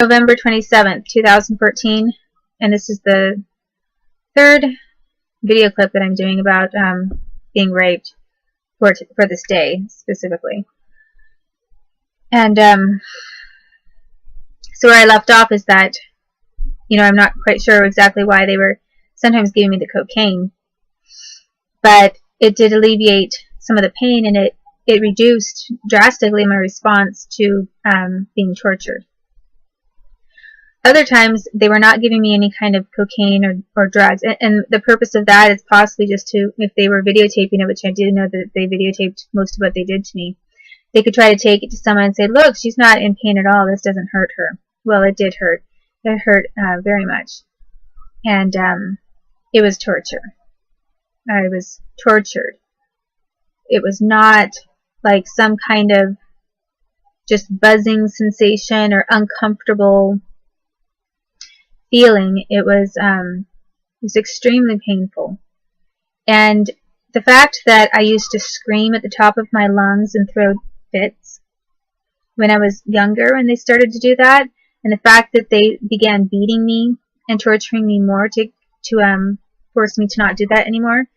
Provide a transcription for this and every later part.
November 27th, 2014, and this is the third video clip that I'm doing about being raped for this day specifically. And so where I left off is that, you know, I'm not quite sure exactly why they were sometimes giving me the cocaine, but it did alleviate some of the pain, and it reduced drastically my response to being tortured. Other times, they were not giving me any kind of cocaine or drugs, and the purpose of that is possibly just to, if they were videotaping it, which I do know that they videotaped most of what they did to me, they could try to take it to someone and say, look, she's not in pain at all, this doesn't hurt her. Well, it did hurt. It hurt very much. And it was torture. I was tortured. It was not like some kind of just buzzing sensation or uncomfortable feeling. It was extremely painful. And the fact that I used to scream at the top of my lungs and throw fits when I was younger when they started to do that, and the fact that they began beating me and torturing me more to force me to not do that anymore,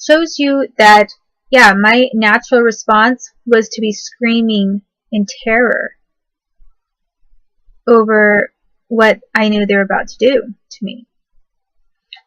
shows you that, yeah, my natural response was to be screaming in terror over what I knew they were about to do to me.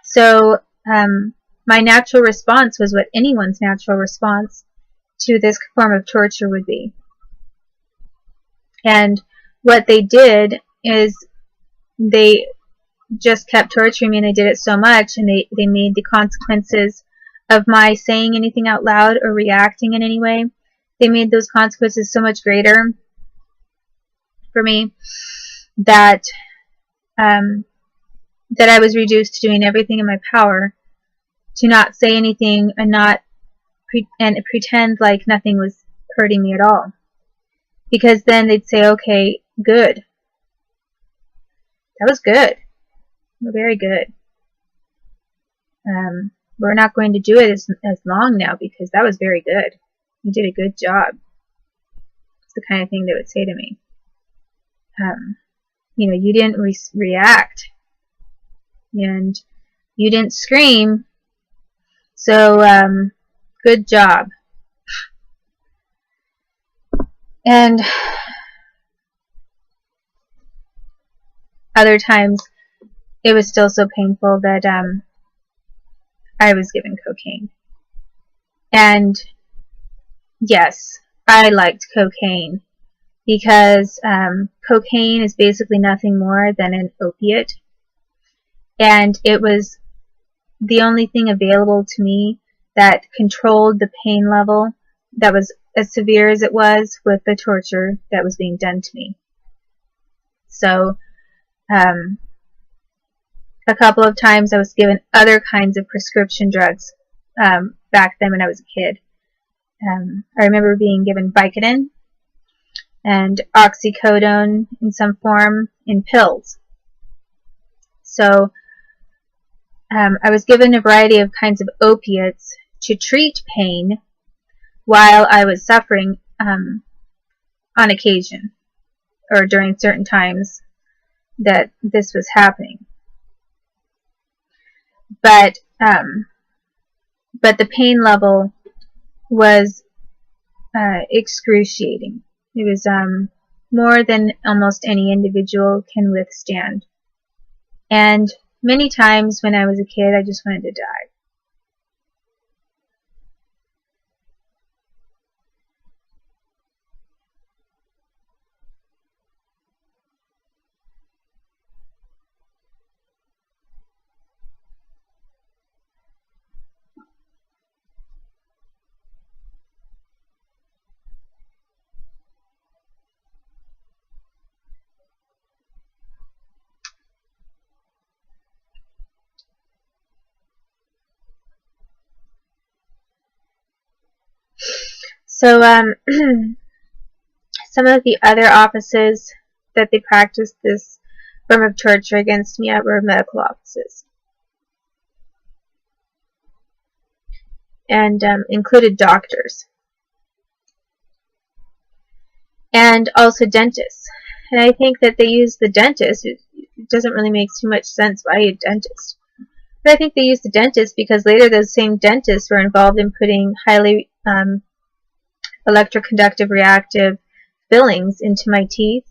So my natural response was what anyone's natural response to this form of torture would be. And what they did is they just kept torturing me, and they did it so much, and they made the consequences of my saying anything out loud or reacting in any way, they made those consequences so much greater for me that that I was reduced to doing everything in my power to not say anything and pretend like nothing was hurting me at all. Because then they'd say, okay, good. That was good. Very good. We're not going to do it as long now because that was very good. You did a good job. It's the kind of thing they would say to me. You know, you didn't react. And you didn't scream. So, good job. And other times, it was still so painful that I was given cocaine. And yes, I liked cocaine because cocaine is basically nothing more than an opiate. And it was the only thing available to me that controlled the pain level that was as severe as it was with the torture that was being done to me. So, a couple of times I was given other kinds of prescription drugs back then when I was a kid. I remember being given Vicodin and oxycodone in some form in pills. So I was given a variety of kinds of opiates to treat pain while I was suffering on occasion or during certain times that this was happening. But the pain level was excruciating. It was more than almost any individual can withstand. And many times when I was a kid, I just wanted to die. So, some of the other offices that they practiced this form of torture against me at were medical offices. And included doctors. And also dentists. And I think that they use the dentist. It doesn't really make too much sense why a dentist. But I think they used the dentist because later those same dentists were involved in putting highly electroconductive reactive fillings into my teeth.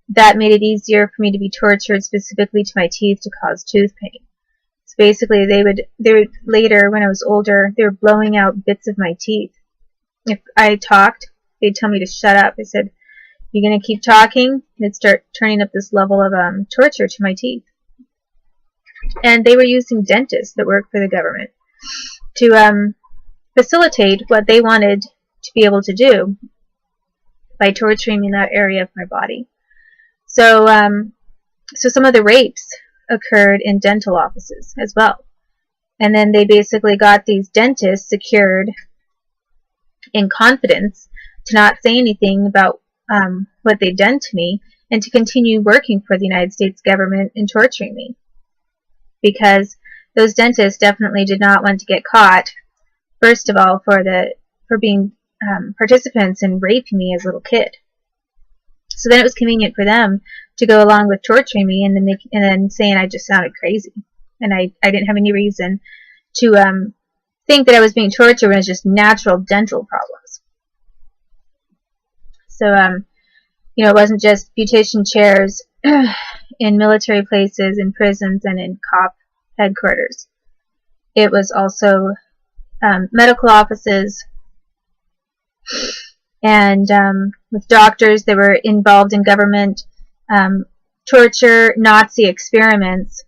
That made it easier for me to be tortured specifically to my teeth to cause tooth pain. So basically they would later, when I was older, they were blowing out bits of my teeth. If I talked, they'd tell me to shut up. They said, "You're going to keep talking?" They'd start turning up this level of torture to my teeth. And they were using dentists that work for the government to facilitate what they wanted to be able to do by torturing me in that area of my body. So, so some of the rapes occurred in dental offices as well. And then they basically got these dentists secured in confidence to not say anything about what they'd done to me and to continue working for the United States government and torturing me. Because those dentists definitely did not want to get caught, first of all, for being participants in raping me as a little kid. So then it was convenient for them to go along with torturing me and then saying I just sounded crazy. And I didn't have any reason to think that I was being tortured when it was just natural dental problems. So, it wasn't just beautician chairs in military places, in prisons, and in cop headquarters. It was also medical offices, and with doctors that were involved in government torture, Nazi experiments,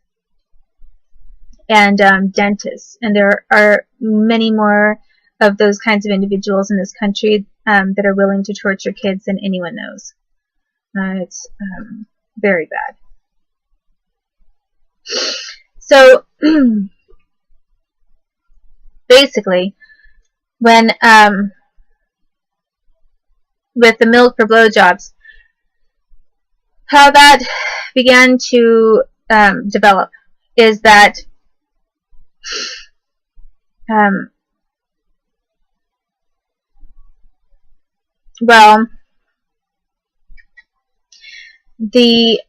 and dentists. And there are many more of those kinds of individuals in this country that are willing to torture kids than anyone knows. It's very bad. So basically, when with the milk for blowjobs, how that began to develop is that well, the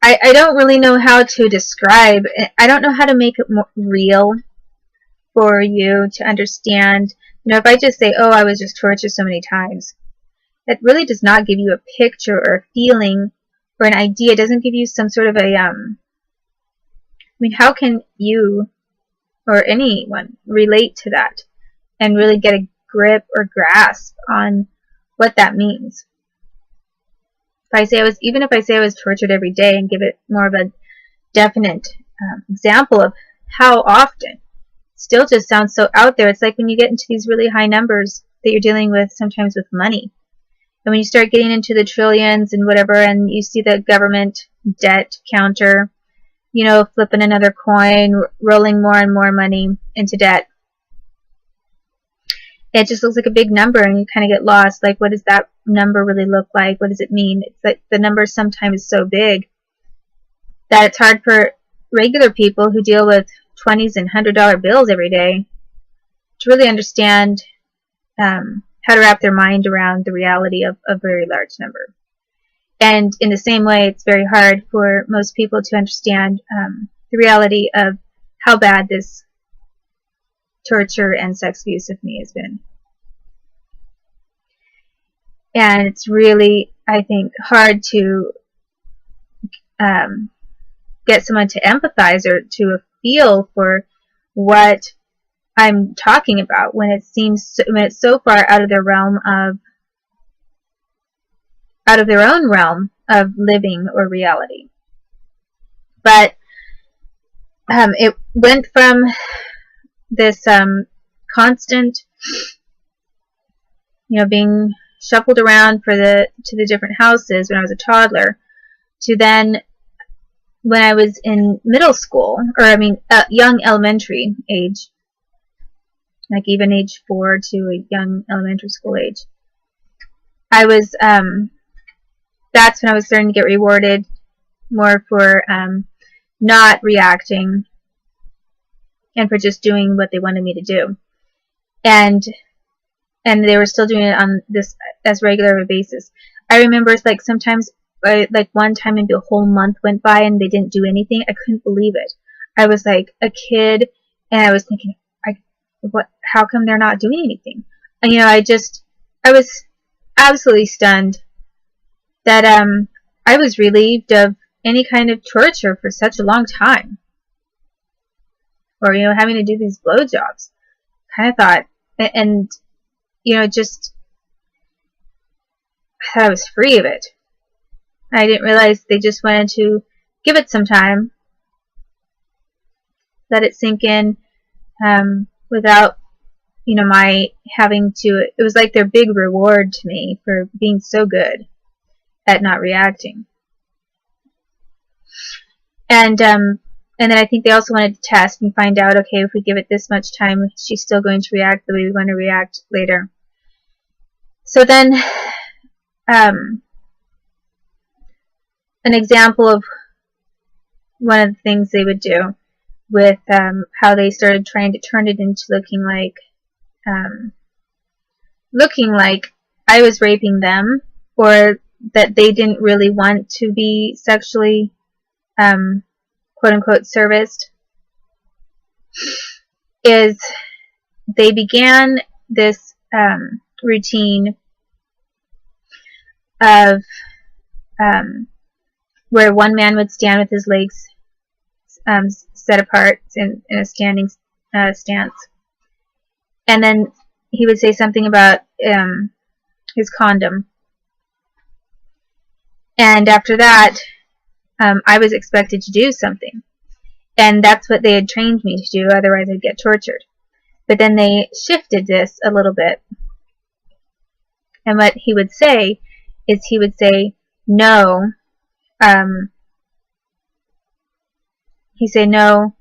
I don't really know how to describe it. I don't know how to make it more real for you to understand. If I just say, "Oh, I was just tortured so many times," that really does not give you a picture or a feeling or an idea. It doesn't give you some sort of a how can you or anyone relate to that and really get a grip or grasp on what that means? Even if I say I was tortured every day and give it more of a definite example of how often, it still just sounds so out there. It's like when you get into these really high numbers that you're dealing with sometimes with money. And when you start getting into the trillions and whatever, and you see the government debt counter, flipping another coin, rolling more and more money into debt, it just looks like a big number, and you kind of get lost. Like, what does that number really look like? What does it mean? It's like the number sometimes is so big that it's hard for regular people who deal with $20s and $100 bills every day to really understand how to wrap their mind around the reality of a very large number. And in the same way, it's very hard for most people to understand the reality of how bad this torture and sex abuse of me has been. And it's really, I think, hard to get someone to empathize or to feel for what I'm talking about when it's so far out of their realm out of their own realm of living or reality. But it went from this constant, being shuffled around to the different houses when I was a toddler, to then when I was in middle school, or young elementary age, like even age 4 to a young elementary school age, I was that's when I was starting to get rewarded more for not reacting and for just doing what they wanted me to do. and they were still doing it on this as regular of a basis. I remember like sometimes, like one time maybe a whole month went by and they didn't do anything. I couldn't believe it. I was like a kid, and I was thinking, what? How come they're not doing anything? And I was absolutely stunned that I was relieved of any kind of torture for such a long time, or having to do these blowjobs. Kind of thought, and just I was free of it. I didn't realize they just wanted to give it some time, let it sink in, without my having to. It was like their big reward to me for being so good at not reacting. And then I think they also wanted to test and find out, okay, if we give it this much time, she's still going to react the way we want to react later. So then, an example of one of the things they would do with how they started trying to turn it into looking like I was raping them, or that they didn't really want to be sexually quote-unquote serviced, is they began this routine of where one man would stand with his legs set apart in a standing stance, and then he would say something about his condom, and after that I was expected to do something, and that's what they had trained me to do, otherwise I'd get tortured. But then they shifted this a little bit, and what he would say is he would say, no, he'd say, no,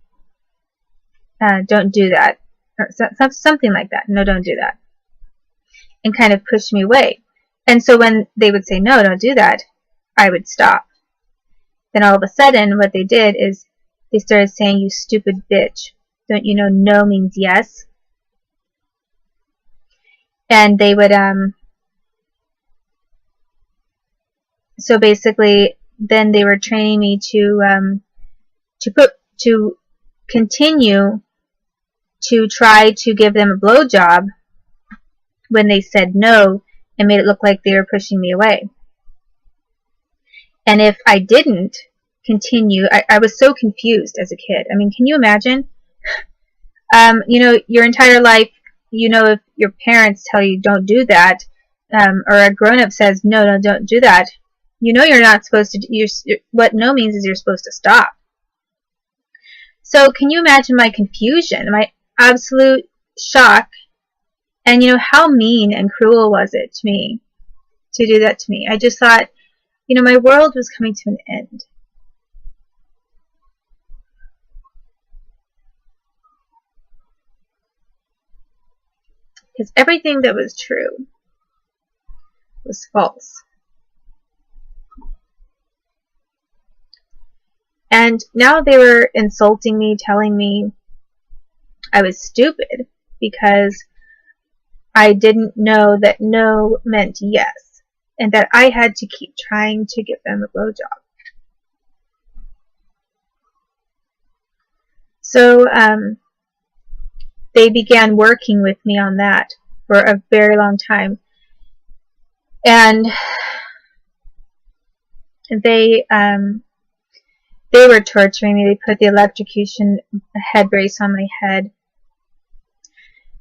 don't do that, or something like that. No, don't do that, and kind of push me away. And so when they would say, no, don't do that, I would stop. Then all of a sudden, what they did is they started saying, you stupid bitch. Don't you know no means yes? And they would, so basically, then they were training me to continue to try to give them a blowjob when they said no, and made it look like they were pushing me away. And if I didn't continue, I was so confused as a kid. I mean, can you imagine? Your entire life, if your parents tell you don't do that, or a grown-up says no, don't do that, you're not supposed to. What no means is you're supposed to stop. So can you imagine my confusion, my absolute shock, and how mean and cruel was it to me to do that to me? I just thought, my world was coming to an end. Because everything that was true was false. And now they were insulting me, telling me I was stupid because I didn't know that no meant yes, and that I had to keep trying to give them a blowjob. So they began working with me on that for a very long time, and they were torturing me. They put the electrocution head brace on my head.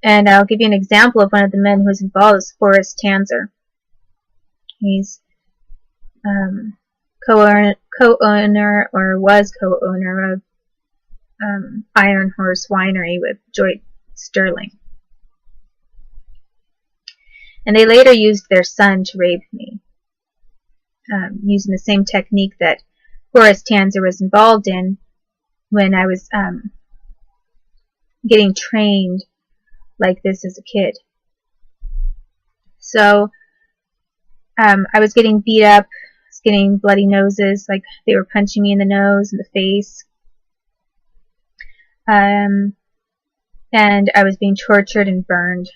And I'll give you an example of one of the men who was involved. Is Forrest Tanzer. He's co-owner or was co-owner of Iron Horse Winery with Joy Sterling. And they later used their son to rape me, using the same technique that Forrest Tanzer was involved in when I was getting trained like this as a kid. So I was getting beat up, I was getting bloody noses, like they were punching me in the nose and the face. and I was being tortured and burned.